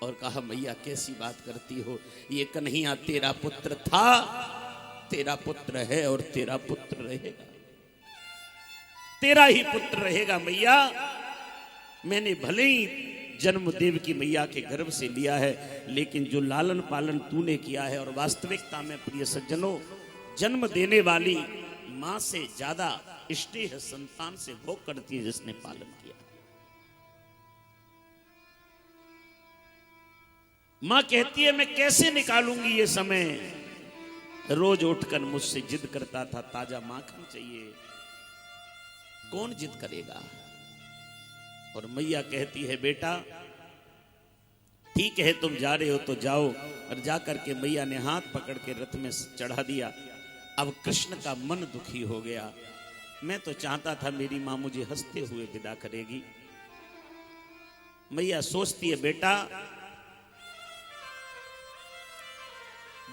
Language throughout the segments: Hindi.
और कहा मैया कैसी बात करती हो, ये कन्हैया तेरा पुत्र था, तेरा पुत्र है और तेरा पुत्र रहेगा, तेरा ही पुत्र रहेगा मैया। मैंने भले ही जन्म देव की मैया के गर्भ से लिया है, लेकिन जो लालन पालन तूने किया है, और वास्तविकता में प्रिय सज्जनों, जन्म देने वाली मां से ज्यादा स्नेह संतान से वो करती है जिसने पालन किया। मां कहती है मैं कैसे निकालूंगी ये समय, रोज उठकर मुझसे जिद करता था ताजा माखन चाहिए, कौन जिद करेगा। और मैया कहती है बेटा ठीक है तुम जा रहे हो तो जाओ, और जाकर के मैया ने हाथ पकड़ के रथ में चढ़ा दिया। अब कृष्ण का मन दुखी हो गया, मैं तो चाहता था मेरी मां मुझे हंसते हुए विदा करेगी। मैया सोचती है बेटा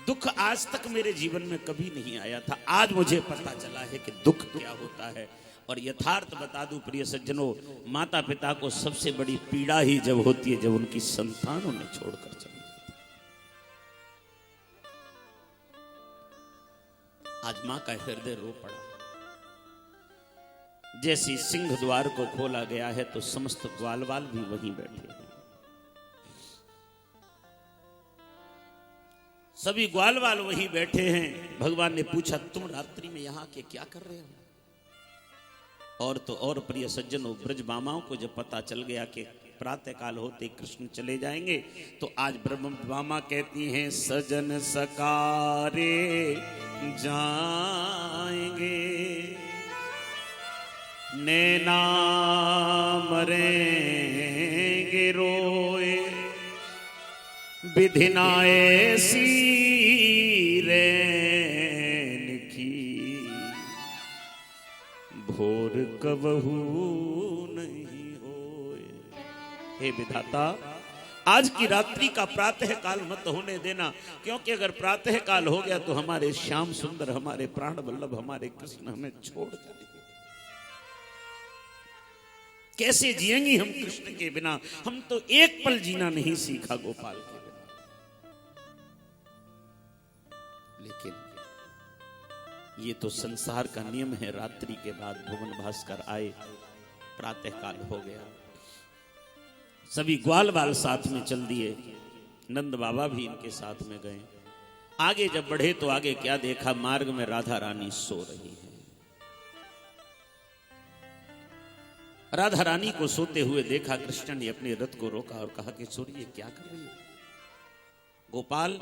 दुख आज तक मेरे जीवन में कभी नहीं आया था, आज मुझे पता चला है कि दुख क्या होता है। और यथार्थ बता दूं प्रिय सज्जनों, माता पिता को सबसे बड़ी पीड़ा ही जब होती है जब उनकी संतान उन्हें छोड़कर चली जाती। आज मां का हृदय रो पड़ा। जैसे सिंह द्वार को खोला गया है तो समस्त ग्वालवाल भी वहीं बैठे हैं। सभी ग्वालवाल वहीं बैठे हैं। भगवान ने पूछा तुम रात्रि में यहां के क्या कर रहे हो। और तो और प्रिय सज्जनों, ब्रज मामाओं को जब पता चल गया कि प्रातः काल होते कृष्ण चले जाएंगे, तो आज ब्रह्म मामा कहती हैं सजन सकारे जाएंगे, नैना मरेंगे रोए, विधि ना ऐसी रैन की, भोर कबहू नहीं होए। हे विधाता, आज की रात्रि का प्रातः काल मत होने देना, क्योंकि अगर प्रातः काल हो गया तो हमारे श्याम सुंदर, हमारे प्राण वल्लभ, हमारे कृष्ण हमें छोड़ जाएंगे। कैसे जिएंगी हम कृष्ण के बिना। हम तो एक पल जीना नहीं सीखा गोपाल के बिना। लेकिन ये तो संसार का नियम है। रात्रि के बाद भुवन भास्कर आए, प्रातः काल हो गया, सभी ग्वाल बाल साथ में चल दिए, नंद बाबा भी इनके साथ में गए। आगे जब बढ़े तो आगे क्या देखा, मार्ग में राधा रानी सो रही है। राधा रानी को सोते हुए देखा, कृष्ण ने अपने रथ को रोका और कहा कि सूर्य क्या कर रही है। गोपाल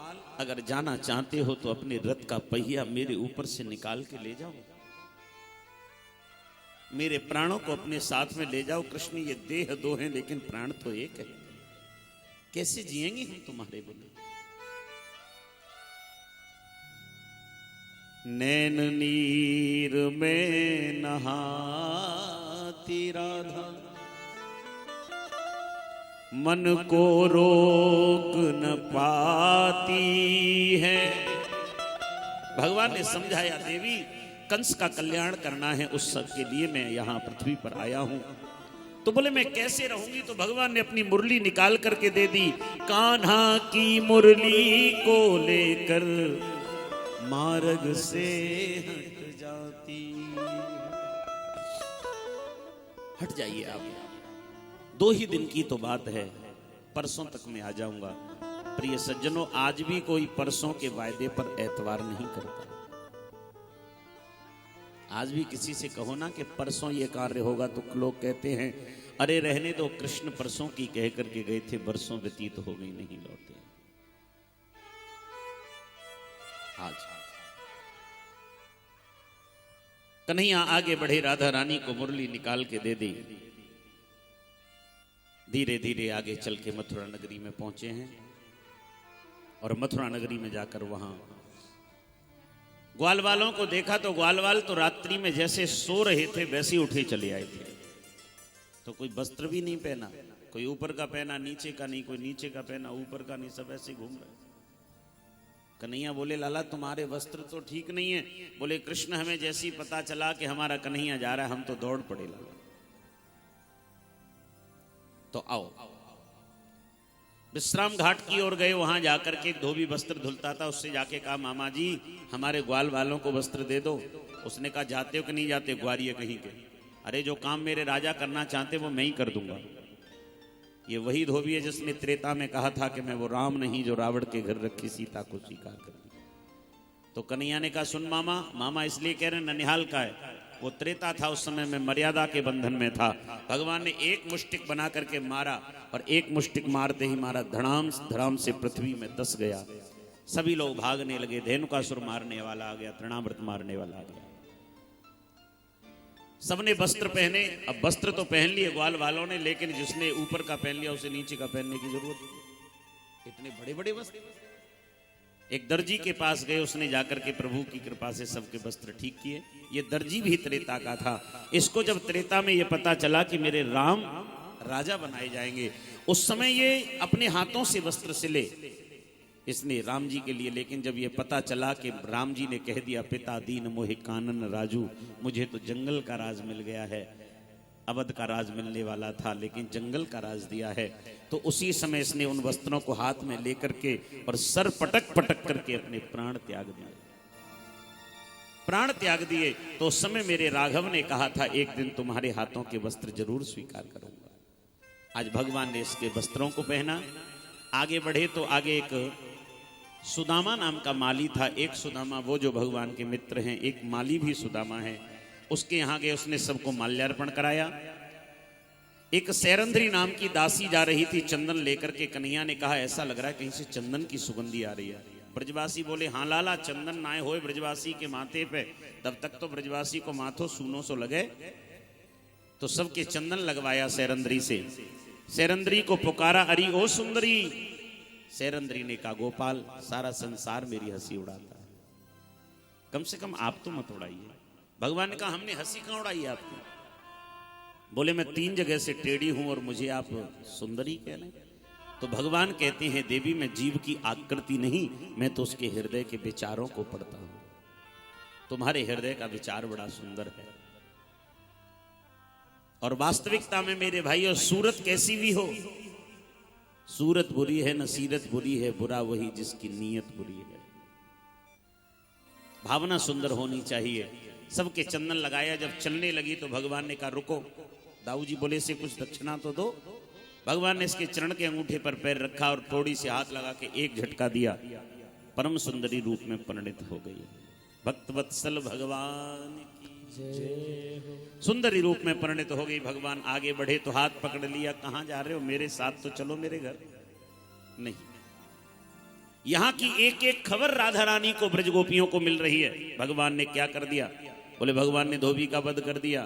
अगर जाना चाहते हो तो अपने रथ का पहिया मेरे ऊपर से निकाल के ले जाओ, मेरे प्राणों को अपने साथ में ले जाओ। कृष्ण ये देह दो हैं लेकिन प्राण तो एक है, कैसे जिएंगे हम तुम्हारे बिना। नैन नीर में नहाती राधा, मन को रोक न पाती है। भगवान ने समझाया देवी कंस का कल्याण करना है, उस सब के लिए मैं यहां पृथ्वी पर आया हूं। तो बोले मैं कैसे रहूंगी। तो भगवान ने अपनी मुरली निकाल करके दे दी। कान्हा की मुरली को लेकर मार्ग से हट जाती। हट जाइए आप, 2 ही दिन की तो बात है, परसों तक मैं आ जाऊंगा। प्रिय सज्जनों, आज भी कोई परसों के वायदे पर एतवार नहीं करता। आज भी किसी से कहो ना कि परसों ये कार्य होगा तो लोग कहते हैं अरे रहने दो, कृष्ण परसों की कह करके गए थे, बरसों व्यतीत हो गई नहीं लौटे। आज कन्हैया आगे बढ़े, राधा रानी को मुरली निकाल के दे दी। धीरे धीरे आगे चल के मथुरा नगरी में पहुंचे हैं। और मथुरा नगरी में जाकर वहां ग्वाल वालों को देखा तो ग्वाल वाल तो रात्रि में जैसे सो रहे थे वैसे उठे चले आए थे। तो कोई वस्त्र भी नहीं पहना, कोई ऊपर का पहना नीचे का नहीं, कोई नीचे का पहना ऊपर का नहीं, सब ऐसे घूम रहे। कन्हैया बोले लाला तुम्हारे वस्त्र तो ठीक नहीं है। बोले कृष्ण हमें जैसी पता चला कि हमारा कन्हैया जा रहा है हम तो दौड़ पड़े लाला। तो आओ। विश्राम घाट की ओर गए, वहां जाकर के एक धोबी वस्त्र धुलता था, उससे जाके कहा मामा जी हमारे ग्वाल वालों को वस्त्र दे दो। उसने कहा जाते हो कि नहीं जाते, ग्वारिये कहीं के। अरे जो काम मेरे राजा करना चाहते वो मैं ही कर दूंगा। ये वही धोबी है जिसने त्रेता में कहा था कि मैं वो राम नहीं जो रावण के घर रखी सीता को स्वीकार कर दी। तो कन्हैया ने कहा सुन मामा, मामा इसलिए कह रहे ननिहाल का है, वो त्रेता था, उस समय मैं मर्यादा के बंधन में था। भगवान ने एक मुष्टिक बना करके मारा और एक मुष्टिक मारते ही मारा धड़ाम धड़ाम से पृथ्वी में दस गया। सभी लोग भागने लगे, धेनुकासुर मारने वाला आ गया, तृणावर्त मारने वाला आ गया। सबने वस्त्र पहने। अब वस्त्र तो पहन लिए ग्वाल वालों ने, लेकिन जिसने ऊपर का पहन लिया उसे नीचे का पहनने की जरूरत नहीं। इतने बड़े बड़े वस्त्र। एक दर्जी के पास गए, उसने जाकर के प्रभु की कृपा से सबके वस्त्र ठीक किए। ये दर्जी भी त्रेता का था। इसको जब त्रेता में ये पता चला कि मेरे राम राजा बनाए जाएंगे, उस समय ये अपने हाथों से वस्त्र सिले इसने राम जी के लिए। लेकिन जब ये पता चला कि राम जी ने कह दिया पिता दीन मोहि कानन राजू, मुझे तो जंगल का राज मिल गया है, अवध का राज मिलने वाला था लेकिन जंगल का राज दिया है, तो उसी समय इसने उन वस्त्रों को हाथ में लेकर के और सर पटक पटक करके अपने प्राण त्याग दिए। प्राण त्याग दिए तो उस समय मेरे राघव ने कहा था एक दिन तुम्हारे हाथों के वस्त्र जरूर स्वीकार करूंगा। आज भगवान ने इसके वस्त्रों को पहना। आगे बढ़े तो आगे एक सुदामा नाम का माली था। एक सुदामा वो जो भगवान के मित्र हैं, एक माली भी सुदामा है, उसके यहां गए, उसने सबको माल्यार्पण कराया। एक सैरंध्री नाम की दासी जा रही थी चंदन लेकर के। कन्हैया ने कहा ऐसा लग रहा है कहीं से चंदन की सुगंधी आ रही है। ब्रजवासी बोले हाँ लाला, चंदन नाए होए ब्रजवासी के माथे पे, तब तक तो ब्रजवासी को माथो सूनो सो लगे। तो सबके चंदन लगवाया सैरंध्री से। सैरंध्री को पुकारा अरी ओ सुंदरी। सैरंध्री ने कहा गोपाल सारा संसार मेरी हंसी उड़ाता है, कम से कम आप तो मत उड़ाइए। भगवान ने कहा हमने हंसी कहां उड़ाई है आपकी? बोले मैं 3 जगह से टेढ़ी हूं और मुझे आप सुंदरी कह रहे हैं। तो भगवान कहते हैं देवी मैं जीव की आकृति नहीं, मैं तो उसके हृदय के विचारों को पढ़ता हूं। तुम्हारे हृदय का विचार बड़ा सुंदर है। और वास्तविकता में मेरे भाइयों सूरत कैसी भी हो, सूरत बुरी है न सीरत बुरी है, बुरा वही जिसकी नीयत बुरी है। भावना सुंदर होनी चाहिए। सबके चंदन लगाया। जब चलने लगी तो भगवान ने कहा रुको। दाऊ जी बोले से कुछ दक्षिणा तो दो। भगवान ने इसके चरण के अंगूठे पर पैर रखा और थोड़ी से हाथ लगा के एक झटका दिया, परम सुंदरी रूप में परिणित हो गई। भक्त वत्सल भगवान की जय हो। सुंदरी रूप में परिणित हो गई। भगवान आगे बढ़े तो हाथ पकड़ लिया, कहां जा रहे हो? मेरे साथ तो चलो मेरे घर। नहीं, यहां की एक एक खबर राधा रानी को ब्रज गोपियों को मिल रही है। भगवान ने क्या कर दिया? बोले भगवान ने धोबी का वध कर दिया,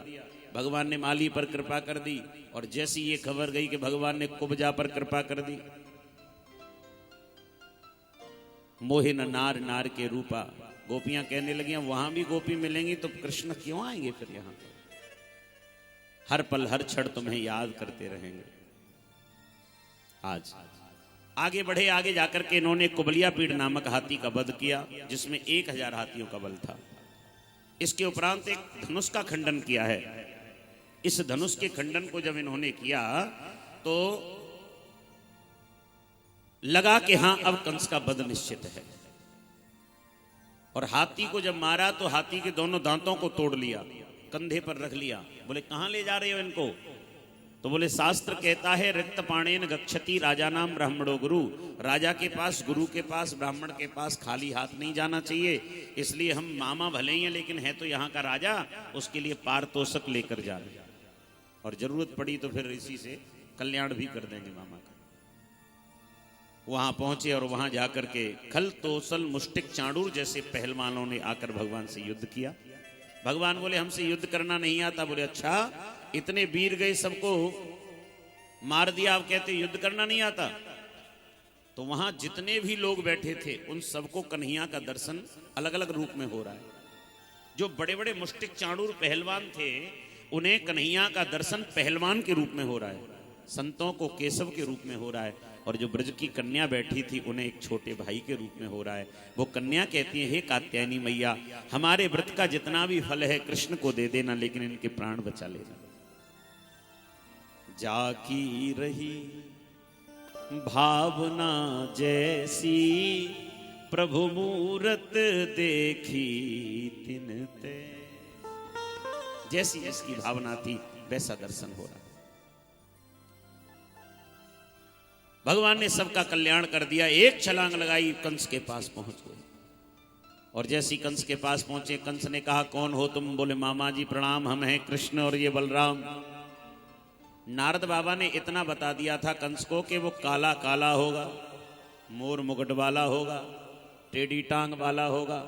भगवान ने माली पर कृपा कर दी, और जैसी ये खबर गई कि भगवान ने कुब्जा पर कृपा कर दी। मोहे न नार नार के रूपा। गोपियां कहने लगी वहां भी गोपी मिलेंगी तो कृष्ण क्यों आएंगे फिर यहां पर? हर पल हर क्षण तुम्हें याद करते रहेंगे। आज आगे बढ़े। आगे जाकर के इन्होंने कुबलिया पीड़ नामक हाथी का वध किया जिसमें 1000 हाथियों का बल था। इसके उपरांत एक धनुष का खंडन किया है। इस धनुष के खंडन को जब इन्होंने किया तो लगा कि हां अब कंस का वध निश्चित है। और हाथी को जब मारा तो हाथी के दोनों दांतों को तोड़ लिया, कंधे पर रख लिया। बोले कहां ले जा रहे हो इनको? तो बोले शास्त्र कहता है रिक्त पाणेन गच्छति राजा नाम ब्राह्मणो गुरु। राजा के पास, गुरु के पास, ब्राह्मण के पास खाली हाथ नहीं जाना चाहिए। इसलिए हम मामा भले ही हैं लेकिन है तो यहाँ का राजा, उसके लिए पारतोषक लेकर जा रहे हैं। और जरूरत पड़ी तो फिर इसी से कल्याण भी कर देंगे मामा का। वहां पहुंचे और वहां जाकर के खल तोसल मुष्टिक चांडूर जैसे पहलवानों ने आकर भगवान से युद्ध किया। भगवान बोले हमसे युद्ध करना नहीं आता। बोले अच्छा, इतने वीर गए सबको मार दिया, आप कहते युद्ध करना नहीं आता? तो वहां जितने भी लोग बैठे थे उन सबको कन्हैया का दर्शन अलग अलग रूप में हो रहा है। जो बड़े बड़े मुष्टिक चाणूर पहलवान थे उन्हें कन्हैया का दर्शन पहलवान के रूप में हो रहा है, संतों को केशव के रूप में हो रहा है। और जो ब्रज की कन्या बैठी थी उन्हें एक छोटे भाई के रूप में हो रहा है। वो कन्या कहती है हे कात्यायनी मैया, हमारे व्रत का जितना भी फल है कृष्ण को दे देना, लेकिन इनके प्राण बचा लेना। जाकी रही भावना जैसी प्रभु मूरत देखी तिनते। जैसी जिसकी भावना थी वैसा दर्शन हो रहा। भगवान ने सबका कल्याण कर दिया। एक छलांग लगाई, कंस के पास पहुंच गए। और जैसी कंस के पास पहुंचे, कंस ने कहा कौन हो तुम? बोले मामा जी प्रणाम, हम हैं कृष्ण और ये बलराम। नारद बाबा ने इतना बता दिया था कंस को कि वो काला काला होगा, मोर मुकुट वाला होगा, टेढ़ी टांग वाला होगा।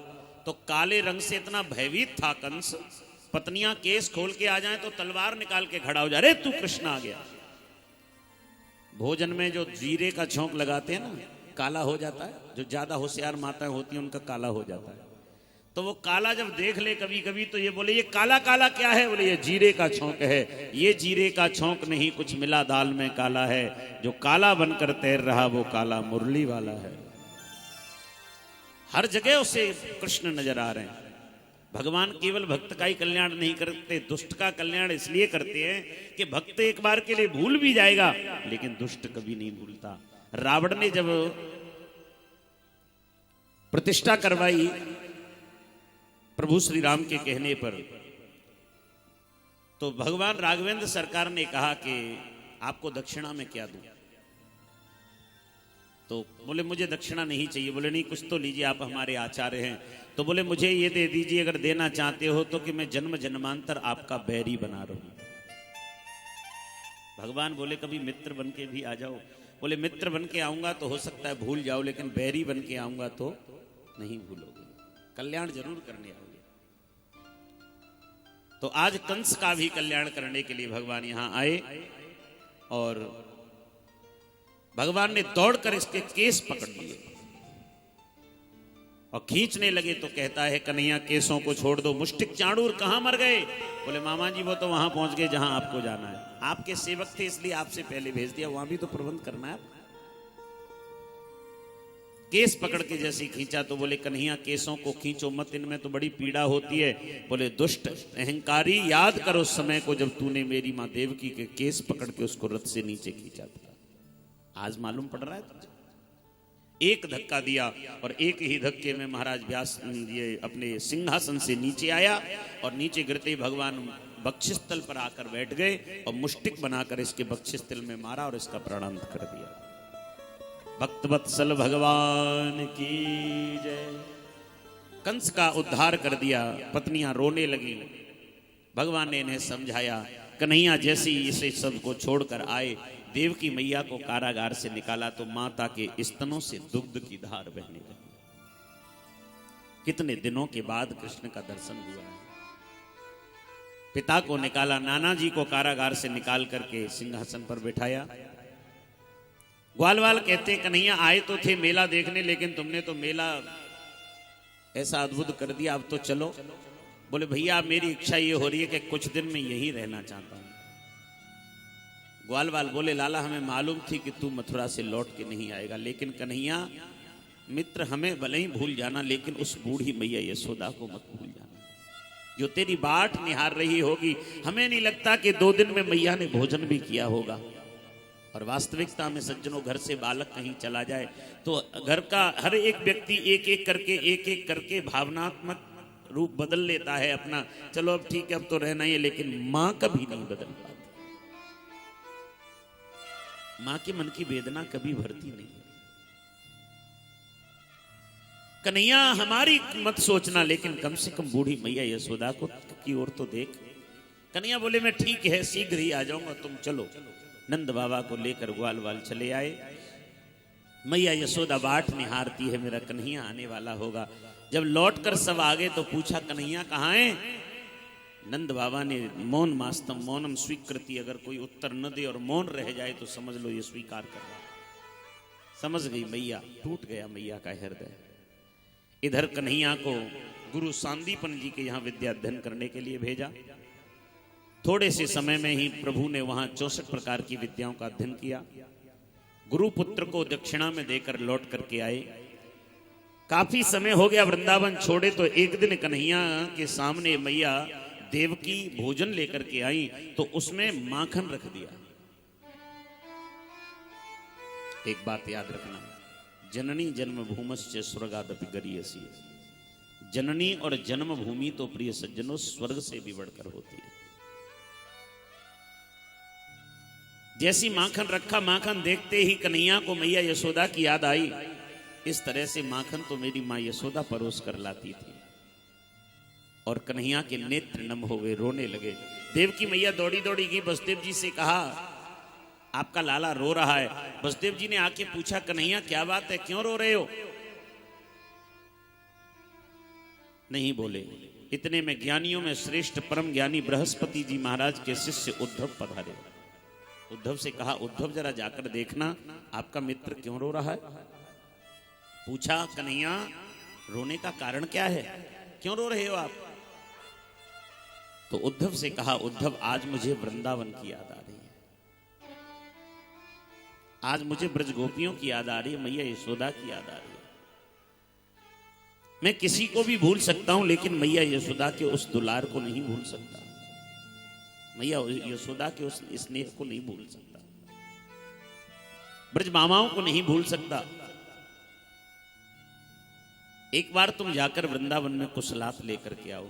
तो काले रंग से इतना भयभीत था कंस, पत्नियां केस खोल के आ जाएं तो तलवार निकाल के खड़ा हो जा, अरे तू कृष्ण आ गया। भोजन में जो जीरे का छौंक लगाते हैं ना, काला हो जाता है। जो ज्यादा होशियार माताएं होती हैं उनका काला हो जाता है। तो वो काला जब देख ले कभी कभी तो ये बोले ये काला काला क्या है? बोले ये जीरे का छौंक है। ये जीरे का छौंक नहीं, कुछ मिला दाल में काला है। जो काला बनकर तैर रहा वो काला मुरली वाला है। हर जगह उसे कृष्ण नजर आ रहे हैं। भगवान केवल भक्त का ही कल्याण नहीं करते, दुष्ट का कल्याण इसलिए करते हैं कि भक्त एक बार के लिए भूल भी जाएगा लेकिन दुष्ट कभी नहीं भूलता। रावण ने जब प्रतिष्ठा करवाई प्रभु श्री राम के कहने पर, तो भगवान राघवेंद्र सरकार ने कहा कि आपको दक्षिणा में क्या दूं? तो बोले मुझे दक्षिणा नहीं चाहिए। बोले नहीं कुछ तो लीजिए, आप हमारे आचार्य हैं। तो बोले मुझे ये दे दीजिए अगर देना चाहते हो तो कि मैं जन्म जन्मांतर आपका बैरी बना रहूं। भगवान बोले कभी मित्र बन के भी आ जाओ। बोले मित्र बन के आऊंगा तो हो सकता है भूल जाओ, लेकिन बैरी बन के आऊंगा तो नहीं भूलोगे, कल्याण जरूर करने आओगे। तो आज कंस का भी कल्याण करने के लिए भगवान यहां आए और भगवान ने दौड़कर इसके केस पकड़ लिए और खींचने लगे। तो कहता है कन्हैया केसों को छोड़ दो। मुष्टिक चाणूर कहां मर गए? बोले मामा जी वो तो वहां पहुंच गए जहां आपको जाना है। आपके सेवक थे इसलिए आपसे पहले भेज दिया, वहां भी तो प्रबंध करना है। केस पकड़ के जैसे खींचा तो बोले कन्हैया केसों को खींचो मत, इनमें तो बड़ी पीड़ा होती है। बोले दुष्ट अहंकारी, याद करो उस समय को जब तूने मेरी मां देवकी के केस पकड़ के उसको रथ से नीचे खींचा था। आज मालूम पड़ रहा है तुझे? एक धक्का दिया और एक ही धक्के में महाराज व्यास ये अपने सिंहासन से नीचे आया और नीचे गिरते ही भगवान बक्षस्थल पर आकर बैठ गए और मुष्टिक बनाकर इसके बक्षस्थल में मारा और इसका प्राणांत कर दिया। भक्त वत्सल भगवान की जय। कंस का उद्धार कर दिया। पत्नियां रोने लगी। भगवान ने इन्हें समझाया। कन्हैया जैसे ही इसे सबको छोड़कर आए, देवकी मैया को कारागार से निकाला तो माता के स्तनों से दुग्ध की धार बहने लगी। कितने दिनों के बाद कृष्ण का दर्शन हुआ है। पिता को निकाला, नाना जी को कारागार से निकाल करके सिंहासन पर बिठाया। ग्वालवाल कहते कन्हैया आए तो थे मेला देखने, लेकिन तुमने तो मेला ऐसा अद्भुत कर दिया, अब तो चलो। बोले भैया मेरी इच्छा ये हो रही है कि कुछ दिन में यहीं रहना चाहता हूं। ग्वालवाल बोले लाला हमें मालूम थी कि तू मथुरा से लौट के नहीं आएगा, लेकिन कन्हैया मित्र हमें भले ही भूल जाना, लेकिन उस बूढ़ी मैया यशोदा को मत भूल जाना जो तेरी बाट निहार रही होगी। हमें नहीं लगता कि 2 दिन में मैया ने भोजन भी किया होगा। और वास्तविकता में सज्जनों, घर से बालक कहीं चला जाए तो घर का हर एक व्यक्ति एक एक करके भावनात्मक रूप बदल लेता है अपना। चलो अब ठीक है अब तो रहना ही है, लेकिन मां कभी नहीं बदल पाती। मां के मन की वेदना कभी भरती नहीं। कन्हैया हमारी मत सोचना, लेकिन कम से कम बूढ़ी मैया यशोदा को की ओर तो देख। कन्हैया बोले मैं ठीक है शीघ्र ही आ जाऊंगा, तुम चलो। नंद बाबा को लेकर ग्वालवाल चले आए। मैया यशोदा बाट निहारती है, मेरा कन्हैया आने वाला होगा। जब लौटकर सब आ गए तो पूछा कन्हैया कहाँ है? नंद बाबा ने मौन मास्तम मौनम स्वीकृति, अगर कोई उत्तर न दे और मौन रह जाए तो समझ लो ये स्वीकार कर रहा। समझ गई मैया, टूट गया मैया का हृदय। इधर कन्हैया को गुरु सांदीपन जी के यहाँ विद्या अध्ययन करने के लिए भेजा। थोड़े से समय में ही प्रभु ने वहां 64 प्रकार की विद्याओं का अध्ययन किया। गुरु पुत्र को दक्षिणा में देकर लौट करके आए। काफी समय हो गया वृंदावन छोड़े, तो एक दिन कन्हैया के सामने मैया देवकी भोजन लेकर के आई तो उसमें माखन रख दिया। एक बात याद रखना, जननी जन्म भूमश्च स्वर्गादपि गरीयसी। जननी और जन्मभूमि तो प्रिय सज्जनों स्वर्ग से भी बढ़कर होती है। जैसी माखन रखा, माखन देखते ही कन्हैया को मैया यशोदा की याद आई, इस तरह से माखन तो मेरी माँ यशोदा परोस कर लाती थी। और कन्हैया के नेत्र नम हो गए, रोने लगे। देवकी मैया दौड़ी दौड़ी गई, वसुदेव जी से कहा आपका लाला रो रहा है। वसुदेव जी ने आके पूछा कन्हैया क्या बात है, क्यों रो रहे हो? नहीं बोले। इतने में ज्ञानियों में श्रेष्ठ परम ज्ञानी बृहस्पति जी महाराज के शिष्य उद्धव पधारे। उद्धव से कहा उद्धव जरा जाकर देखना आपका मित्र क्यों रो रहा है। पूछा कन्हैया रोने का कारण क्या है, क्यों रो रहे हो आप? तो उद्धव से कहा उद्धव आज मुझे वृंदावन की याद आ रही है, आज मुझे ब्रज गोपियों की याद आ रही है, मैया यशोदा की याद आ रही है। मैं किसी को भी भूल सकता हूं लेकिन मैया यशोदा के उस दुलार को नहीं भूल सकता, मैया यशोदा के उस स्नेह को नहीं भूल सकता, ब्रज मामाओं को नहीं भूल सकता। एक बार तुम जाकर वृंदावन में कुशलात लेकर के आओ।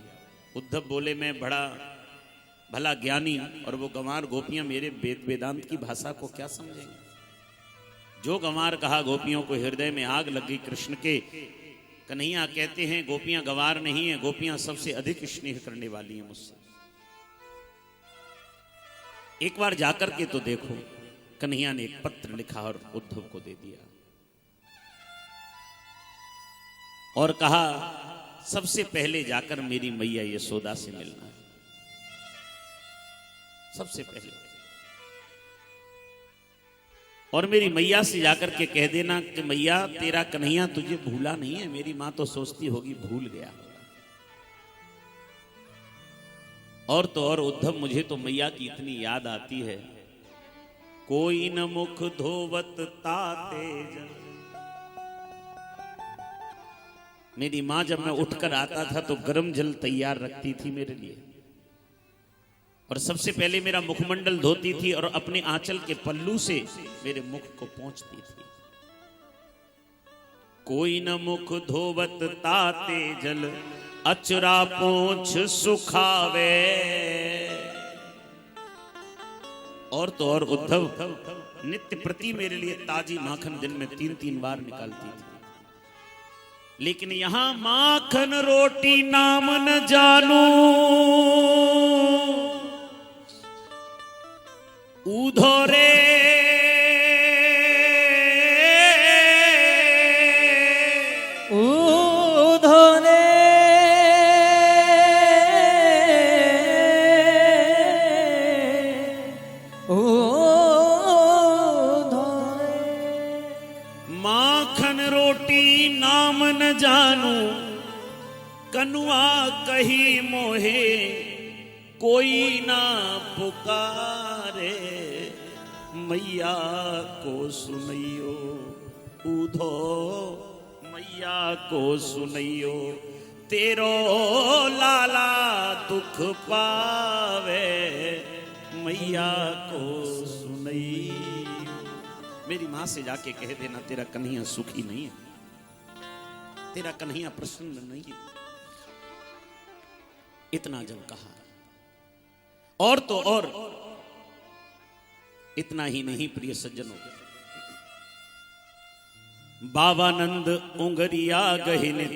उद्धव बोले मैं बड़ा भला ज्ञानी और वो गंवार गोपियां मेरे वेद वेदांत की भाषा को क्या समझेंगे। जो गंवार कहा गोपियों को हृदय में आग लग गई कृष्ण के। कन्हैया कहते हैं गोपियां गंवार नहीं है, गोपियां सबसे अधिक स्नेह करने वाली हैं मुझसे। एक बार जाकर के तो देखो। कन्हैया ने एक पत्र लिखा और उद्धव को दे दिया और कहा सबसे पहले जाकर मेरी मैया यशोदा से मिलना है, सबसे पहले। और मेरी मैया से जाकर के कह देना कि मैया तेरा कन्हैया तुझे भूला नहीं है। मेरी मां तो सोचती होगी भूल गया। और तो और उद्धव मुझे तो मैया की इतनी याद आती है, कोई न मुख धोवत ताते जल। मेरी मां जब मैं उठकर आता था तो गर्म जल तैयार रखती थी मेरे लिए, और सबसे पहले मेरा मुखमंडल धोती थी और अपने आंचल के पल्लू से मेरे मुख को पोंछती थी। कोई न मुख धोवत ताते जल, अचरा पोंछ सुखावे। और तो और उद्धव नित्य प्रति मेरे लिए ताजी माखन दिन में 3-3 बार निकालती थी। लेकिन यहां माखन रोटी नाम न जानू, ऊधो रे ऊधो रे ऊधो रे। माखन रोटी नाम न जानू, कनुआ कही मोहे कोई ना पुकारे। मैया को सुनैयो ऊधो, मैया को सुनैयो तेरो लाला दुख पावे। मैया को सुनैयो। मेरी मां से जाके कह देना तेरा कन्हैया सुखी नहीं है, तेरा कन्हैया प्रसन्न नहीं है। इतना जब कहा, और तो और इतना ही नहीं प्रिय सज्जनों, बाबानंद उंगरिया गहिने,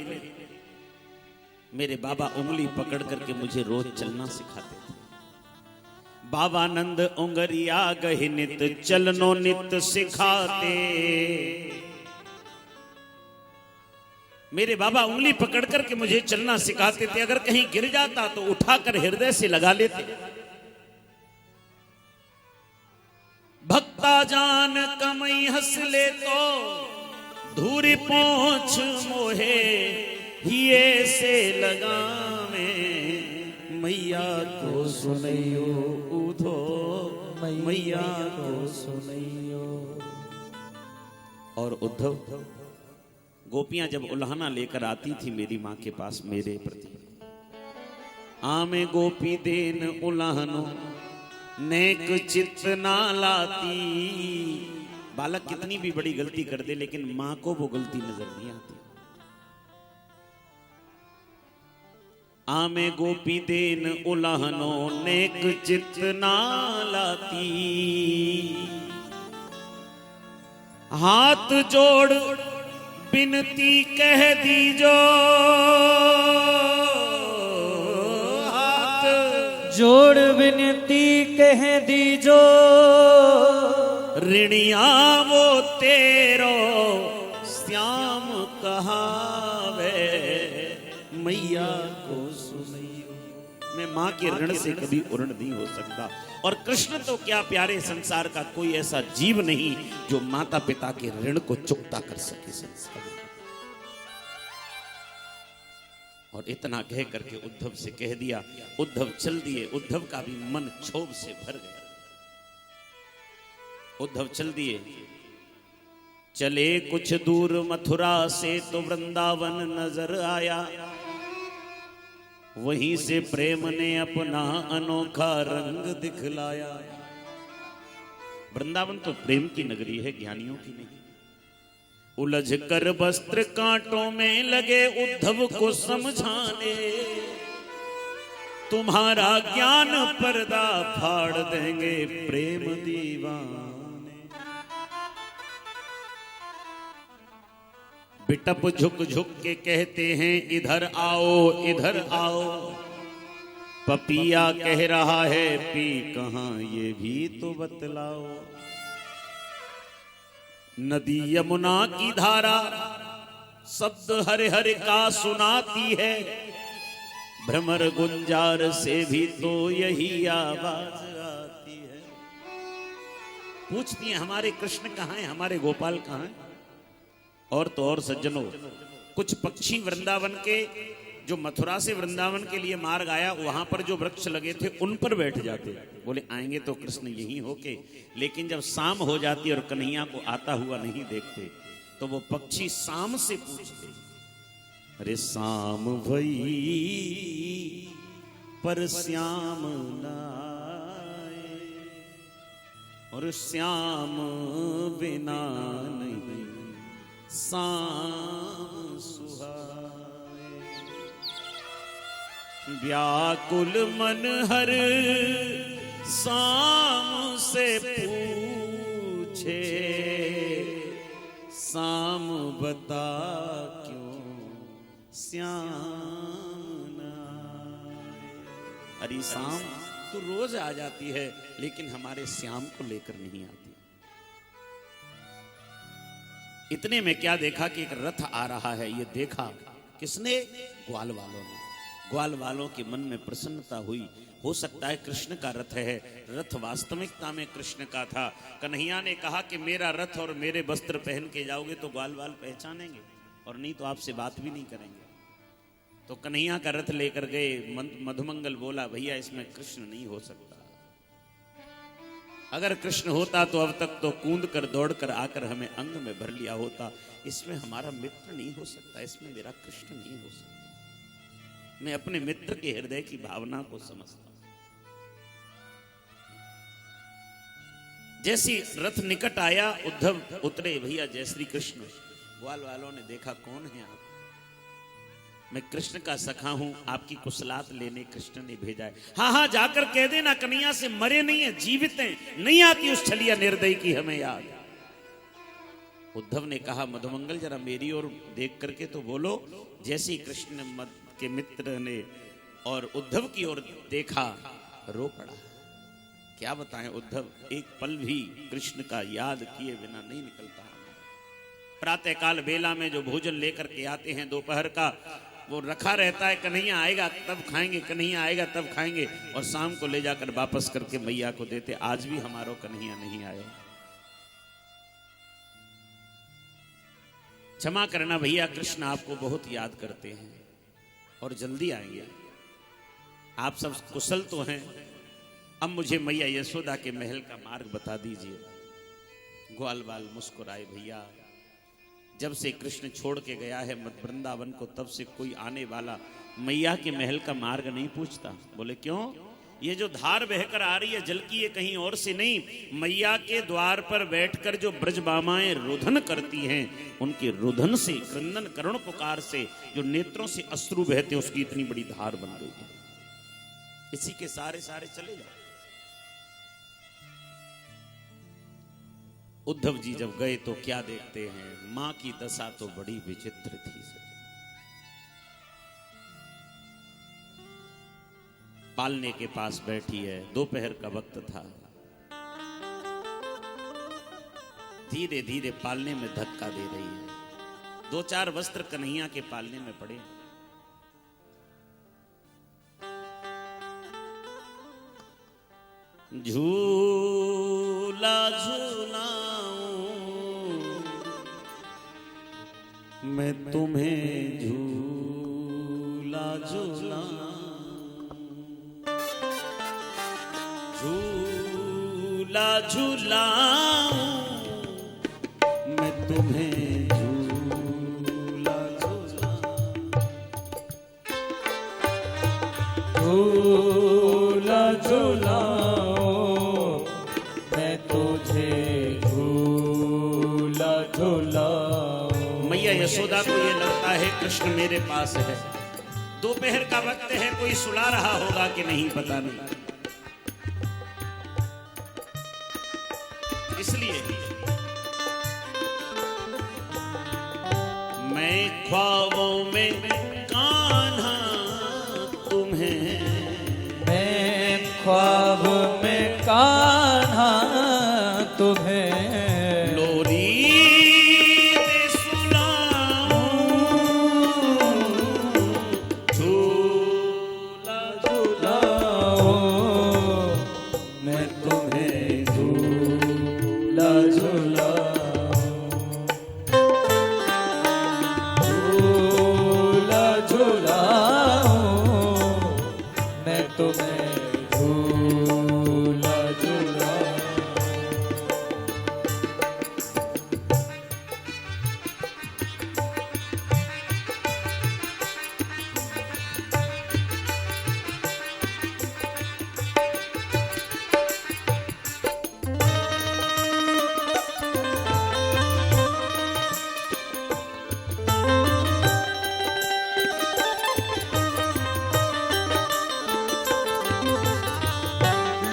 मेरे बाबा उंगली पकड़ करके मुझे रोज चलना सिखाते थे। बाबानंद उंगरिया गहिनित चलनो नित सिखाते। मेरे बाबा उंगली पकड़ करके मुझे चलना सिखाते थे। अगर कहीं गिर जाता तो उठाकर हृदय से लगा लेते। भक्ता जान कमई हंस ले तो धूरी पोंछ मोहे हिये से लगावे। मैया को सुनैयो ऊधो, मैया को सुनैयो। और उद्धव गोपियां जब उल्हाना लेकर आती थी मेरी मां के पास मेरे प्रति, आमे गोपी देन उल्हानो नेक चित ना लाती। बालक कितनी भी बड़ी गलती कर दे लेकिन मां को वो गलती नजर नहीं आती। आमे गोपी देन उलाहनो नेक चित ना लाती, हाथ जोड़ बिनती कह दीजो, हाथ जोड़ विनती कह दीजो, ऋणिया वो तेरो श्याम कहावे, मैया को सुनियो। मैं मां के ऋण से कभी उऋण नहीं हो सकता। और कृष्ण तो क्या प्यारे, संसार का कोई ऐसा जीव नहीं जो माता पिता के ऋण को चुकता कर सके संसार में। और इतना कह करके उद्धव से कह दिया। उद्धव चल दिए। उद्धव का भी मन क्षोभ से भर गया। उद्धव चल दिए। चले कुछ दूर मथुरा से तो वृंदावन नजर आया, वहीं से प्रेम ने अपना अनोखा रंग दिखलाया। वृंदावन तो प्रेम की नगरी है, ज्ञानियों की नहीं। उलझ कर वस्त्र कांटों में लगे उद्धव को समझाने, तुम्हारा ज्ञान पर्दा फाड़ देंगे प्रेम दीवाने। बिटप झुक झुक के कहते हैं इधर आओ इधर आओ, पपिया कह रहा है पी कहां ये भी तो बतलाओ। नदी यमुना की धारा शब्द हरे हरे का सुनाती है, भ्रमर गुंजार से भी तो यही आवाज आती है। पूछती है हमारे कृष्ण कहां हैं, हमारे गोपाल कहां हैं। और तो और सज्जनों, कुछ पक्षी वृंदावन के, जो मथुरा से वृंदावन के लिए मार्ग आया, वहां पर जो वृक्ष लगे थे उन पर बैठ जाते, बोले आएंगे तो कृष्ण यहीं होके। लेकिन जब शाम हो जाती और कन्हैया को आता हुआ नहीं देखते तो वो पक्षी शाम से पूछते, अरे शाम भई पर श्याम ना आए, और श्याम बिना नहीं शाम सुहाए। व्याकुल मन हर शाम से पूछे, शाम बता क्यों श्याम आए। अरे शाम तो रोज आ जाती है लेकिन हमारे श्याम को लेकर नहीं आती। इतने में क्या देखा कि एक रथ आ रहा है। ये देखा किसने? ग्वाल वालों ने। ग्वाल वालों के मन में प्रसन्नता हुई। हो सकता है कृष्ण का रथ है। रथ वास्तविकता में कृष्ण का था। कन्हैया ने कहा कि मेरा रथ और मेरे वस्त्र पहन के जाओगे तो ग्वाल वाल पहचानेंगे, और नहीं तो आपसे बात भी नहीं करेंगे। तो कन्हैया का रथ लेकर गए। मधुमंगल बोला भैया इसमें कृष्ण नहीं हो सकता। अगर कृष्ण होता तो अब तक तो कूद कर दौड़ कर आकर हमें अंग में भर लिया होता। इसमें हमारा मित्र नहीं हो सकता, इसमें मेरा कृष्ण नहीं हो सकता। मैं अपने मित्र के हृदय की भावना को समझता हूं। जैसी रथ निकट आया, उद्धव उतरे, भैया जय श्री कृष्ण। ग्वाल वालों ने देखा कौन है आप? मैं कृष्ण का सखा हूं, आपकी कुशलात लेने कृष्ण ने भेजा है। हाँ हाँ जाकर कह देना कन्हैया से मरे नहीं है, जीवित हैं, नहीं आती उस छलिया निर्दयी की हमें याद। उद्धव ने कहा मधुमंगल जरा मेरी ओर देख करके तो बोलो। जैसे ही कृष्ण के मित्र ने और उद्धव की ओर देखा, रो पड़ा। क्या बताएं, उद्धव एक पल भी कृष्ण का याद किए बिना नहीं निकलता। प्रातः काल बेला में जो भोजन लेकर के आते हैं दोपहर का, वो रखा रहता है, कन्हैया आएगा तब खाएंगे, कन्हैया आएगा तब खाएंगे, और शाम को ले जाकर वापस करके मैया को देते। आज भी हमारो कन्हैया नहीं आया। क्षमा करना भैया, कृष्ण आपको बहुत याद करते हैं और जल्दी आएंगे। आप सब कुशल तो हैं। अब मुझे मैया यशोदा के महल का मार्ग बता दीजिए। ग्वाल बाल मुस्कुराए, भैया जब से कृष्ण छोड़ के गया है वृंदावन को, तब से कोई आने वाला मैया के महल का मार्ग नहीं पूछता। बोले क्यों? ये जो धार बहकर आ रही है जल की, ये कहीं और से नहीं, मैया के द्वार पर बैठकर जो ब्रजबामाएं रुदन करती हैं, उनके रुदन से, क्रंदन करुण पुकार से जो नेत्रों से अश्रु बहते, उसकी इतनी बड़ी धार बन गई है। इसी के सारे सारे चले जाओ। उद्धव जी जब गए तो क्या देखते हैं, मां की दशा तो बड़ी विचित्र थी। पालने के पास बैठी है, दोपहर का वक्त था। धीरे धीरे पालने में धक्का दे रही है। 2-4 वस्त्र कन्हैया के पालने में पड़े। झूला झूलाऊं मैं तुम्हें, झूला झूलाऊं, झूला झूलाऊं मैं तुम्हें, झूला झूलाऊं, झूला झूलाऊं मैं तुझे, झूला झूलाऊं। मैया यशोदा को ये लगता है कृष्ण मेरे पास है। दोपहर का वक्त है, कोई सुला रहा होगा कि नहीं पता नहीं, इसलिए मैं ख्वाबों में कान्हा तुम्हें, मैं ख्वाब में कान्हा तुम्हें, लोरी दे सुनाऊं, झूला झूलाऊं मैं तुम्हें, झूला झूलाऊं, झूला झूलाऊं मैं तुम्हें, झूला झूलाऊं।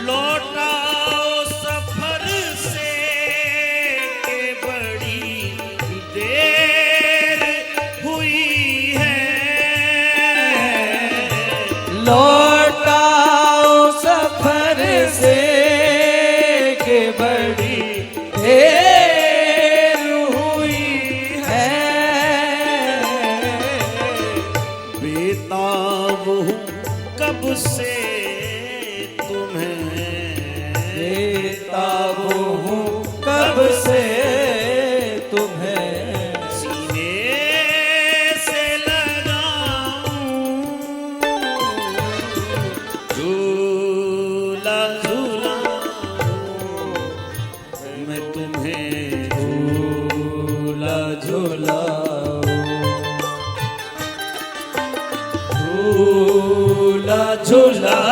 लौटाओ सफर से के बड़ी देर हुई है, लौटाओ सफर से के बड़ी देर हुई है, बेताब हूँ कब से तुम्हें, बेताब हूँ कब से तुम्हें, सीने से लगाऊं, झूला झूलाऊं मैं तुम्हें, झूला झूलाऊं, झूला झूलाऊं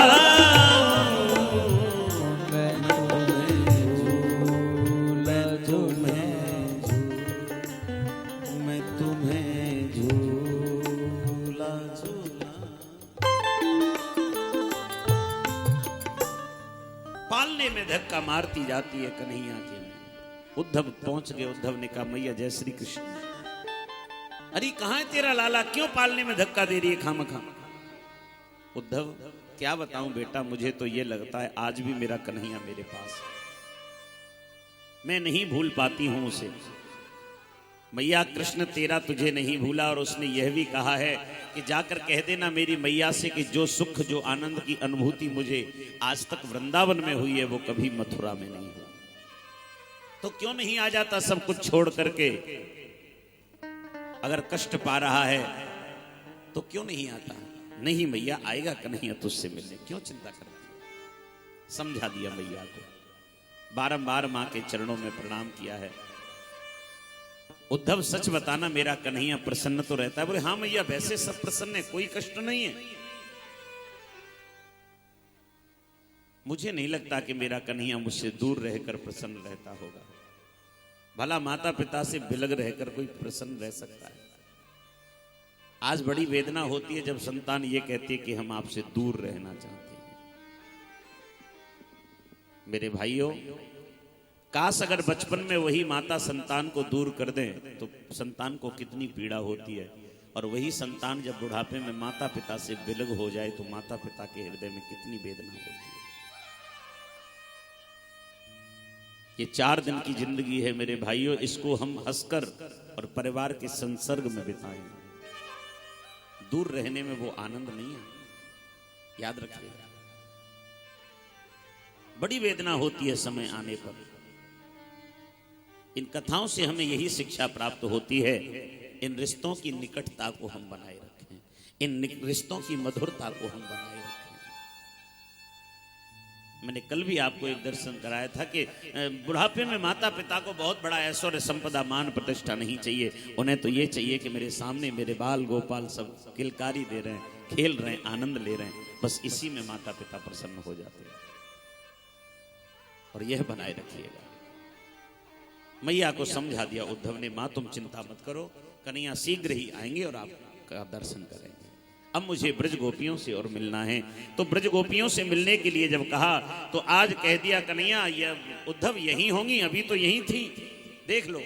मैं तुम्हें, झूला झूलाऊं, मैं तुम्हें झूला झूलाऊं। पालने में धक्का मारती जाती है कन्हैया के। उद्धव पहुंच गए। उद्धव ने कहा मैया जय श्री कृष्ण। अरे कहां है तेरा लाला, क्यों पालने में धक्का दे रही है खामखा? उद्धव क्या बताऊं बेटा, मुझे तो ये लगता है आज भी मेरा कन्हैया मेरे पास है, मैं नहीं भूल पाती हूं उसे। मैया कृष्ण तेरा तुझे नहीं भूला, और उसने यह भी कहा है कि जाकर कह देना मेरी मैया से कि जो सुख जो आनंद की अनुभूति मुझे आज तक वृंदावन में हुई है वो कभी मथुरा में नहीं हुई। तो क्यों नहीं आ जाता सब कुछ छोड़ करके? अगर कष्ट पा रहा है तो क्यों नहीं आता? नहीं मैया आएगा कन्हैया तुझसे मिलने, क्यों चिंता करती? समझा दिया मैया को, बारंबार मां के चरणों में प्रणाम किया है। उद्धव सच बताना मेरा कन्हैया प्रसन्न तो रहता है? बोले हाँ मैया वैसे सब प्रसन्न है, कोई कष्ट नहीं है। मुझे नहीं लगता कि मेरा कन्हैया मुझसे दूर रहकर प्रसन्न रहता होगा। भला माता पिता से बिलग रहकर कोई प्रसन्न रह सकता है? आज बड़ी वेदना होती है जब संतान ये कहती है कि हम आपसे दूर रहना चाहते हैं। मेरे भाइयों, काश अगर बचपन में वही माता संतान को दूर कर दें तो संतान को कितनी पीड़ा होती है, और वही संतान जब बुढ़ापे में माता पिता से बिलग हो जाए तो माता पिता के हृदय में कितनी वेदना होती है। ये 4 दिन की जिंदगी है मेरे भाइयों, इसको हम हंसकर और परिवार के संसर्ग में बिताएं। दूर रहने में वो आनंद नहीं है, याद रखिएगा। बड़ी वेदना होती है समय आने पर। इन कथाओं से हमें यही शिक्षा प्राप्त होती है, इन रिश्तों की निकटता को हम बनाए रखें, इन रिश्तों की मधुरता को हम बनाए रखें। मैंने कल भी आपको एक दर्शन कराया था कि बुढ़ापे में माता पिता को बहुत बड़ा ऐश्वर्य संपदा मान प्रतिष्ठा नहीं चाहिए। उन्हें तो ये चाहिए कि मेरे सामने मेरे बाल गोपाल सब किलकारी दे रहे हैं, खेल रहे हैं, आनंद ले रहे हैं, बस इसी में माता पिता प्रसन्न हो जाते हैं। और यह बनाए रखिएगा। मैया को समझा दिया उद्धव ने, मां तुम चिंता मत करो, कन्हैया शीघ्र ही आएंगे और आपका दर्शन करेंगे। अब मुझे ब्रज गोपियों से और मिलना है। तो ब्रज गोपियों से मिलने के लिए जब कहा तो आज कह दिया कन्हैया ये उद्धव यहीं होंगी, अभी तो यहीं थी, देख लो।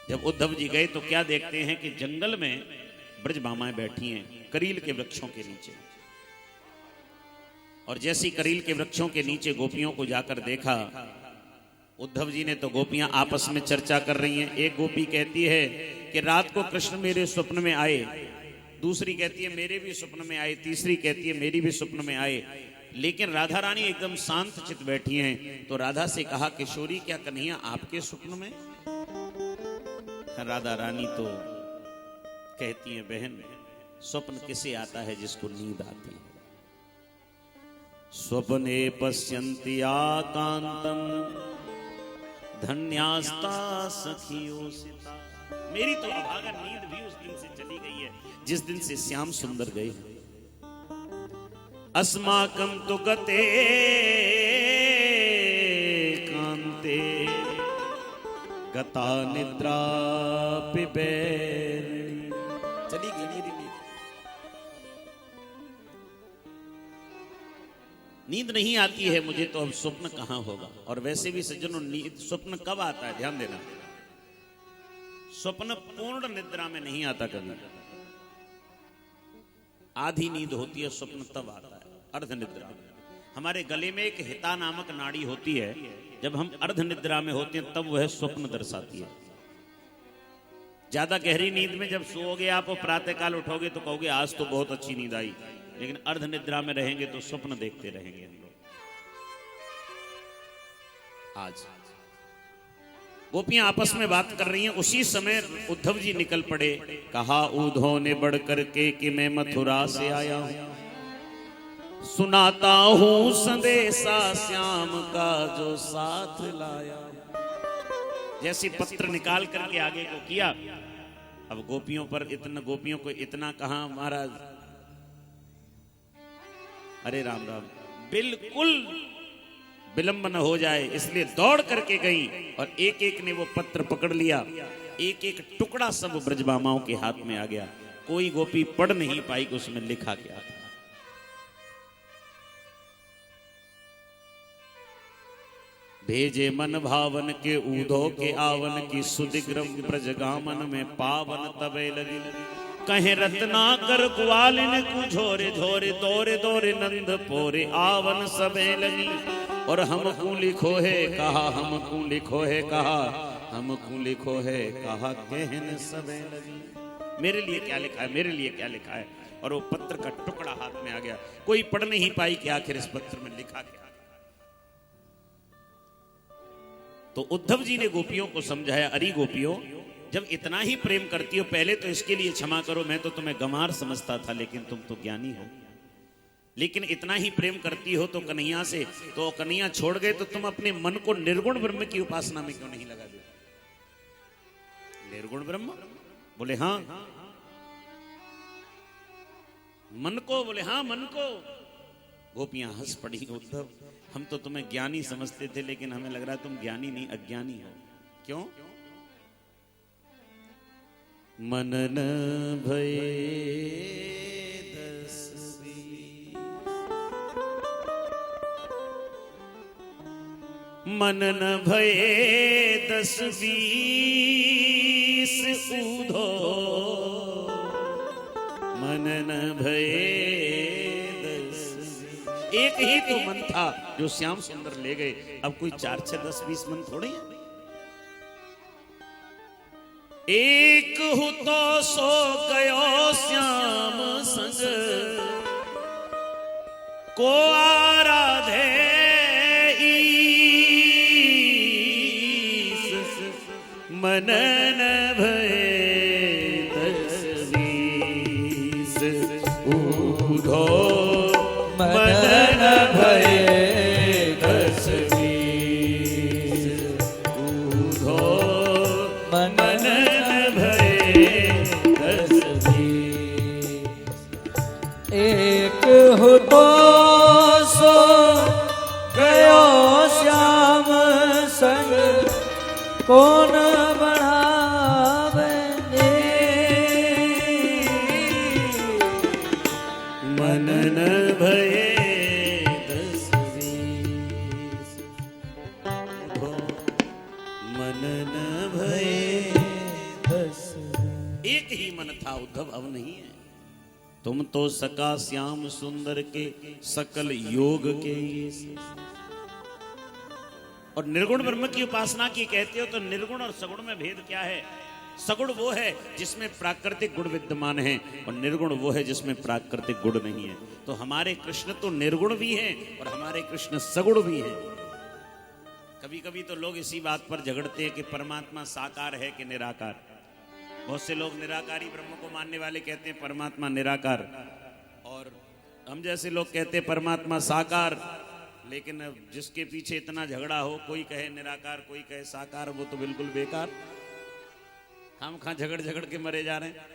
जब उद्धव जी गए तो क्या देखते हैं कि जंगल में ब्रज मामाएं बैठी हैं करील के वृक्षों के नीचे। और जैसी करील के वृक्षों के नीचे गोपियों को जाकर देखा, उद्धव जी ने तो गोपियां आपस में चर्चा कर रही हैं। एक गोपी कहती है कि रात को कृष्ण मेरे स्वप्न में आए, दूसरी कहती है मेरे भी स्वप्न में आए, तीसरी कहती है मेरी भी स्वप्न में आए। लेकिन राधा रानी एकदम शांत चित बैठी हैं। तो राधा से कहा किशोरी क्या कन्हैया आपके स्वप्न में? राधा रानी तो कहती है बहन स्वप्न किसे आता है जिसको नींद आती है। स्वप्ने पश्यन्ति आकांतम धन्यास्ता सखियोसिता। मेरी तो अभागा नींद भी उस दिन से चली गई है जिस दिन से श्याम सुंदर गए। अस्माकं तो गते कांते गता निद्रा पिबैरिणी। चली गई नींद नहीं आती है मुझे, तो अब स्वप्न कहां होगा। और वैसे भी सज्जनों, स्वप्न कब आता है ध्यान देना, स्वप्न पूर्ण निद्रा में नहीं आता, कभी आधी नींद होती है, स्वप्न तब आता है अर्ध निद्रा में। हमारे गले में एक हिता नामक नाड़ी होती है, जब हम अर्ध निद्रा में होते हैं तब वह स्वप्न दर्शाती है। ज्यादा गहरी नींद में जब सोओगे आप और प्रातः काल उठोगे तो कहोगे आज तो बहुत अच्छी नींद आई, लेकिन अर्ध निद्रा में रहेंगे तो स्वप्न देखते रहेंगे हम लोग। आज गोपियां आपस में बात कर रही हैं, उसी समय उद्धव जी निकल पड़े। कहा ऊधों ने बढ़ करके कि मैं मथुरा से आया हूं, सुनाता हूं संदेशा श्याम का जो साथ लाया। जैसे पत्र निकाल करके आगे को किया। अब गोपियों को इतना कहा महाराज, अरे राम राम, बिल्कुल विलंब न हो जाए इसलिए दौड़ करके गई और एक एक ने वो पत्र पकड़ लिया। एक एक टुकड़ा सब ब्रजमामाओं के हाथ में आ गया। कोई गोपी पढ़ नहीं पाई कि उसमें लिखा क्या था। भेजे मन भावन के ऊधो के आवन की सुदिग्रम ब्रजगामन में पावन तबे लगी। कहे रत्नाकर ग्वालिन को झोरे झोरे दौरे दौरे नंद पोरे आवन सबे लगी। और हमको लिखो है कहा, हमको लिखो है कहा, हमको लिखो है कहा, कहन सबे लगी। मेरे लिए क्या लिखा है, मेरे लिए क्या लिखा है। और वो पत्र का टुकड़ा हाथ में आ गया। कोई पढ़ नहीं पाई कि आखिर इस पत्र में लिखा क्या। तो उद्धव जी ने गोपियों को समझाया, अरे गोपियों, जब इतना ही प्रेम करती हो पहले तो इसके लिए क्षमा करो। मैं तो तुम्हें गंवार समझता था, लेकिन तुम तो ज्ञानी हो। लेकिन इतना ही प्रेम करती हो तो कन्हैया से, तो कन्हैया छोड़ गए तो तुम अपने मन को निर्गुण ब्रह्म की उपासना में क्यों नहीं लगा दो? निर्गुण ब्रह्म बोले हाँ, मन को, बोले हाँ मन को। गोपियां हंस पड़ी, उद्धव हम तो तुम्हें ज्ञानी समझते थे, लेकिन हमें लग रहा है तुम ज्ञानी नहीं अज्ञानी हो। क्यों? मनन भये दस बीस, मनन भये दस बीस ऊधो, मनन भये दस बीस। एक ही तो मन था जो श्याम सुंदर ले गए, अब कोई 4 6 10 20 मन थोड़े हैं। एक हु तो सो गयो श्याम संग, को आराधे ईस, मनन भये दस बीस ऊधो, मनन भये दस बीस ऊधो, मनन एक हो तो सो गयो श्याम संग, कौन बढ़ावे ने, मनन भये दस बीस ऊधो, मनन भये दस। एक ही मन था उद्धव, अब नहीं है। तुम तो सका श्याम सुंदर के सकल योग के ये से। और निर्गुण ब्रह्म की उपासना की कहते हो तो निर्गुण और सगुण में भेद क्या है? सगुण वो है जिसमें प्राकृतिक गुण विद्यमान है, और निर्गुण वो है जिसमें प्राकृतिक गुण नहीं है। तो हमारे कृष्ण तो निर्गुण भी हैं और हमारे कृष्ण सगुण भी हैं। कभी कभी तो लोग इसी बात पर झगड़ते हैं कि परमात्मा साकार है कि निराकार। बहुत से लोग निराकारी ब्रह्म को मानने वाले कहते हैं परमात्मा निराकार, और हम जैसे लोग कहते हैं परमात्मा साकार। लेकिन जिसके पीछे इतना झगड़ा हो, कोई कहे निराकार कोई कहे साकार, वो तो बिल्कुल बेकार। हम कहाँ झगड़ झगड़ के मरे जा रहे हैं।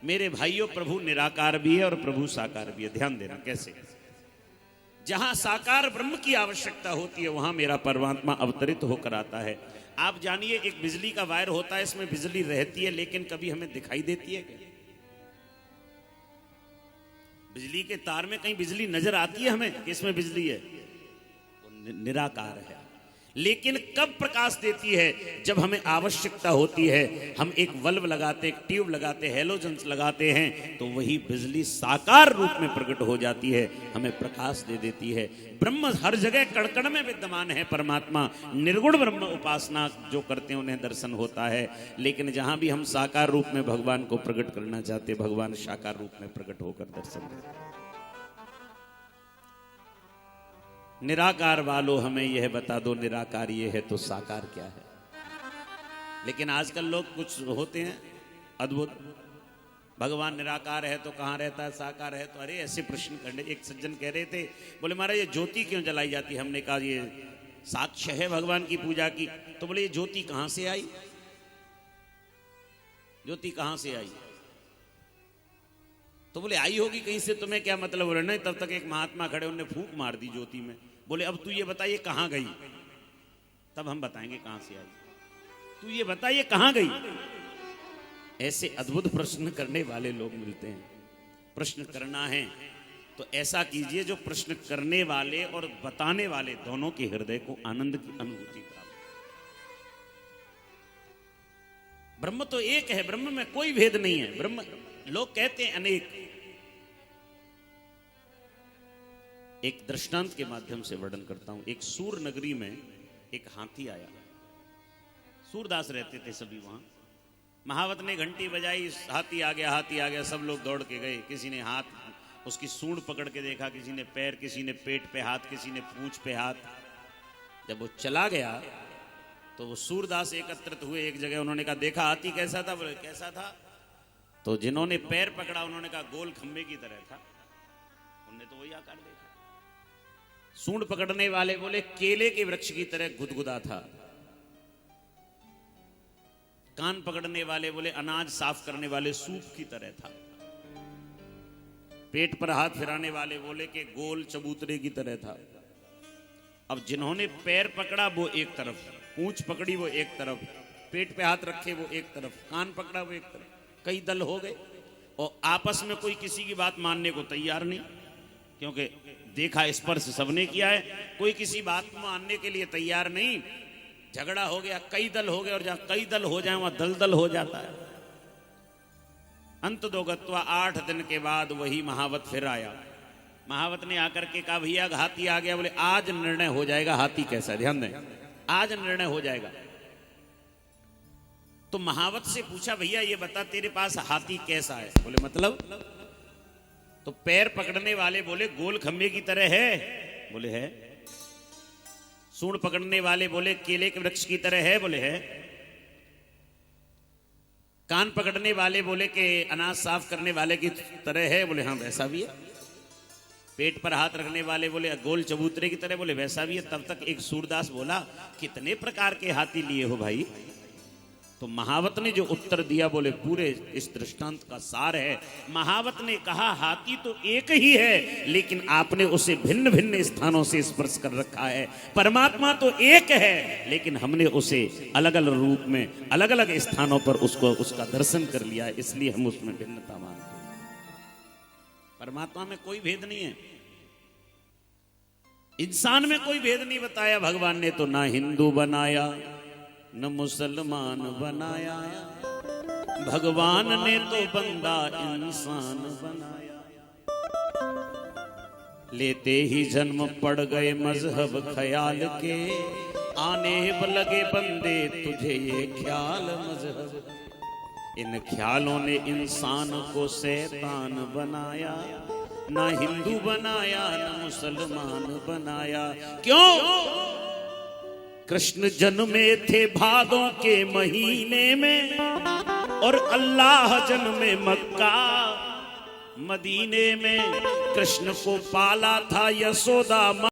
मेरे भाइयों, प्रभु निराकार भी है और प्रभु साकार भी है। ध्यान देना कैसे। जहां साकार ब्रह्म की आवश्यकता होती है वहां मेरा परमात्मा अवतरित होकर आता है। आप जानिए, एक बिजली का वायर होता है, इसमें बिजली रहती है, लेकिन कभी हमें दिखाई देती है क्या? बिजली के तार में कहीं बिजली नजर आती है हमें कि इसमें बिजली है? वो निराकार है। लेकिन कब प्रकाश देती है? जब हमें आवश्यकता होती है। हम एक बल्ब लगाते, एक ट्यूब लगाते, हेलोजन्स लगाते हैं, तो वही बिजली साकार रूप में प्रकट हो जाती है, हमें प्रकाश दे देती है। ब्रह्म हर जगह कण-कण में विद्यमान है। परमात्मा निर्गुण ब्रह्म उपासना जो करते हैं उन्हें दर्शन होता है। लेकिन जहां भी हम साकार रूप में भगवान को प्रकट करना चाहते, भगवान साकार रूप में प्रकट होकर दर्शन देते हैं। निराकार वालों, हमें यह बता दो, निराकार ये है तो साकार क्या है? लेकिन आजकल लोग कुछ होते हैं अद्भुत, भगवान निराकार है तो कहाँ रहता है, साकार है तो? अरे ऐसे प्रश्न करने। एक सज्जन कह रहे थे, बोले महाराज ये ज्योति क्यों जलाई जाती है? हमने कहा ये साक्ष्य है भगवान की पूजा की। तो बोले ये ज्योति कहाँ से आई? ज्योति कहाँ से आई? तो बोले आई होगी कहीं से, तुम्हें क्या मतलब? बोले नहीं। तब तक एक महात्मा खड़े, उन्होंने फूंक मार दी ज्योति में। बोले अब तू ये बता ये कहां गई? तब हम बताएंगे कहां से आई। तू ये बता ये कहां गई? ऐसे अद्भुत प्रश्न करने वाले लोग मिलते हैं। प्रश्न करना है तो ऐसा कीजिए जो प्रश्न करने वाले और बताने वाले दोनों के हृदय को आनंद की अनुभूति प्राप्त। ब्रह्म तो एक है, ब्रह्म में कोई भेद नहीं है। ब्रह्म, लोग कहते हैं अनेक। एक दृष्टांत के माध्यम से वर्णन करता हूं। एक सूर नगरी में एक हाथी आया। सूरदास रहते थे सभी वहां। महावत ने घंटी बजाई, हाथी आ गया, हाथी आ गया। सब लोग दौड़ के गए। किसी ने हाथ, उसकी सूंड पकड़ के देखा, किसी ने पैर, किसी ने पेट पे हाथ, किसी ने पूंछ पे हाथ। जब वो चला गया तो वो सूरदास एकत्रित हुए एक जगह। उन्होंने कहा देखा हाथी कैसा था? बोले कैसा था? तो जिन्होंने पैर पकड़ा उन्होंने कहा गोल खंबे की तरह था। उन्होंने तो वही आकार देखा। सूंड पकड़ने वाले बोले केले के वृक्ष की तरह गुदगुदा था। कान पकड़ने वाले बोले अनाज साफ करने वाले सूप की तरह था। पेट पर हाथ फिराने वाले बोले कि गोल चबूतरे की तरह था। अब जिन्होंने पैर पकड़ा वो एक तरफ, पूंछ पकड़ी वो एक तरफ, पेट पे हाथ रखे वो एक तरफ, कान पकड़ा वो एक तरफ, कई दल हो गए और आपस में कोई किसी की बात मानने को तैयार नहीं, क्योंकि देखा स्पर्श सबने किया है, कोई किसी बात को मानने के लिए तैयार नहीं। झगड़ा हो गया, कई दल हो गए, और जहां कई दल हो जाए वहां दलदल हो जाता है। अंत दो गत्वा 8 दिन के बाद वही महावत फिर आया। महावत ने आकर के कहा भैया हाथी आ गया। बोले आज निर्णय हो जाएगा हाथी कैसा है, ध्यान दें, आज निर्णय हो जाएगा। तो महावत से पूछा भैया ये बता तेरे पास हाथी कैसा है? बोले मतलब? तो पैर पकड़ने वाले बोले गोल खंबे की तरह है। बोले है। सूंड पकड़ने वाले बोले केले के वृक्ष की तरह है। बोले है। कान पकड़ने वाले बोले कि अनाज साफ करने वाले की तरह है। बोले हाँ वैसा भी है। पेट पर हाथ रखने वाले बोले गोल चबूतरे की तरह। बोले वैसा भी है। तब तक एक सूरदास बोला कितने प्रकार के हाथी लिए हो भाई? तो महावत ने जो उत्तर दिया बोले पूरे इस दृष्टांत का सार है। महावत ने कहा हाथी तो एक ही है, लेकिन आपने उसे भिन्न भिन्न स्थानों से स्पर्श कर रखा है। परमात्मा तो एक है, लेकिन हमने उसे अलग अलग रूप में अलग अलग स्थानों पर उसका दर्शन कर लिया, इसलिए हम उसमें भिन्नता मानते हैं। परमात्मा में कोई भेद नहीं है, इंसान में कोई भेद नहीं बताया भगवान ने। तो ना हिंदू बनाया न मुसलमान बनाया, भगवान ने तो बंदा इंसान बनाया। लेते ही जन्म पड़ गए मजहब ख्याल के, आने लगे बंदे तुझे ये ख्याल मजहब। इन ख्यालों ने इंसान को शैतान बनाया, ना हिंदू बनाया ना मुसलमान बनाया। क्यों? कृष्ण जन्मे थे भादों के महीने में, और अल्लाह जन्मे मक्का मदीने में। कृष्ण को पाला था यशोदा